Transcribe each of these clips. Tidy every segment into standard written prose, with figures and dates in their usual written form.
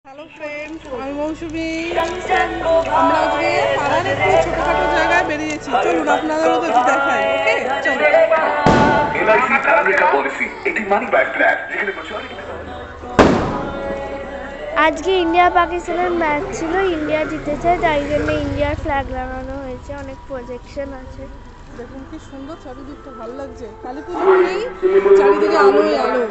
Hello friends, আমি মৌসুমি। আমরা আজকে পাড়ার একটু ছোটখাটো জায়গায় বেরিয়েছি। চলুন আপনাদেরও একটু দেখাই। ওকে, চলুন। আজকে ইন্ডিয়া পাকিস্তানের ম্যাচ ছিল, ইন্ডিয়া জিতেছে, তাই জন্য ইন্ডিয়ার ফ্ল্যাগ লাগানো হয়েছে। অনেক প্রজেকশন আছে। দেখুন কি সুন্দর চারিদিকটা, ভালো লাগছে। কালী পুজো মানেই চারিদিকে আলোয় আলো।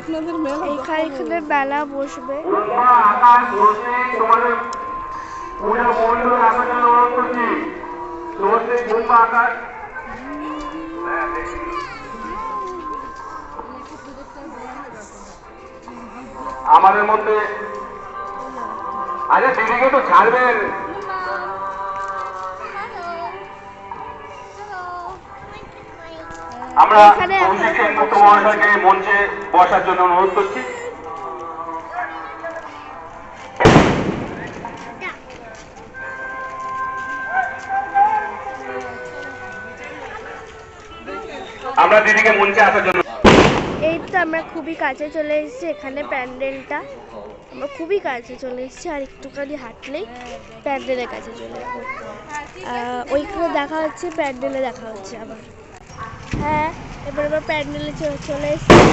আপনাদের মেলা এখানে মেলা বসবে। আমাদের মধ্যে আরে দিদিকে তো ছাড়বেন। আমরা অভিষেক সেনগুপ্ত মহাশয়কে মঞ্চে বসার জন্য অনুরোধ করছি। আমরা দিদিকে মঞ্চে আসার জন্য। এই তো আমরা খুবই কাছে চলে এসেছি। এখানে প্যান্ডেলটা, আমরা খুবই কাছে চলে এসেছি। আর একটুখানি হাঁটলেই প্যান্ডেলের কাছে চলে যাবো। ওইখানে দেখা হচ্ছে, প্যান্ডেলে দেখা হচ্ছে আবার। হ্যাঁ, এবার আবার প্যান্ডেলে চলে এসেছি।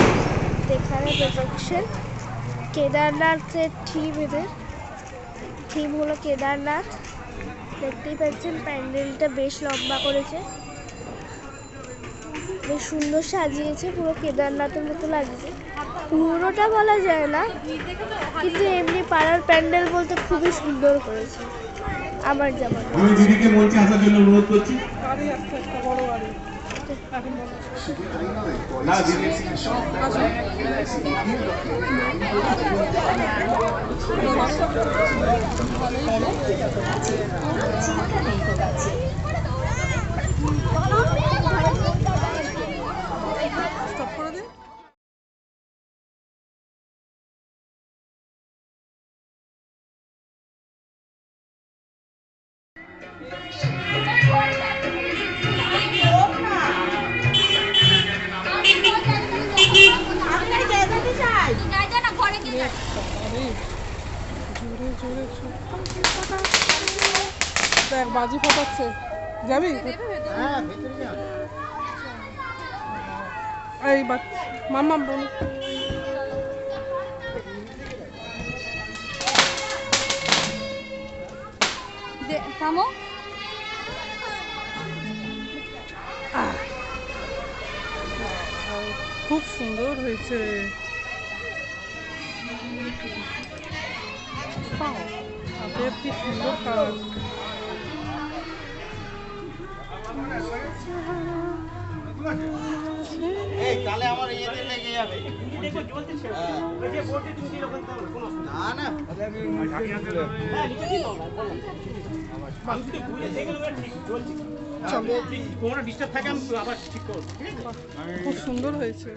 এখানে প্রজেকশন, কেদারনাথের থিম হলো কেদারনাথ। দেখতেই পাচ্ছেন প্যান্ডেলটা বেশ লম্বা করেছে, বেশ সুন্দর সাজিয়েছে, পুরো কেদারনাথের মতো লাগছে। পুরোটা বলা যায় না, কিন্তু এমনি পাড়ার প্যান্ডেল বলতে খুবই সুন্দর করেছে আমার যেমন। আমি দিদিকে মঞ্চে আসার জন্য অনুরোধ করছি। গাড়ি আসছে, একটা বড় গাড়ি। না দিদি স্টপ করে দিন। দেখ বাজি ফাটাচ্ছে, যাবি? এই মাম্মা বল। থামো। খুব সুন্দর হয়েছে। হাতের কি সুন্দর কাজ। তাহলে আমার ইয়েতে লেগে যাবে। না না খুব সুন্দর হয়েছে।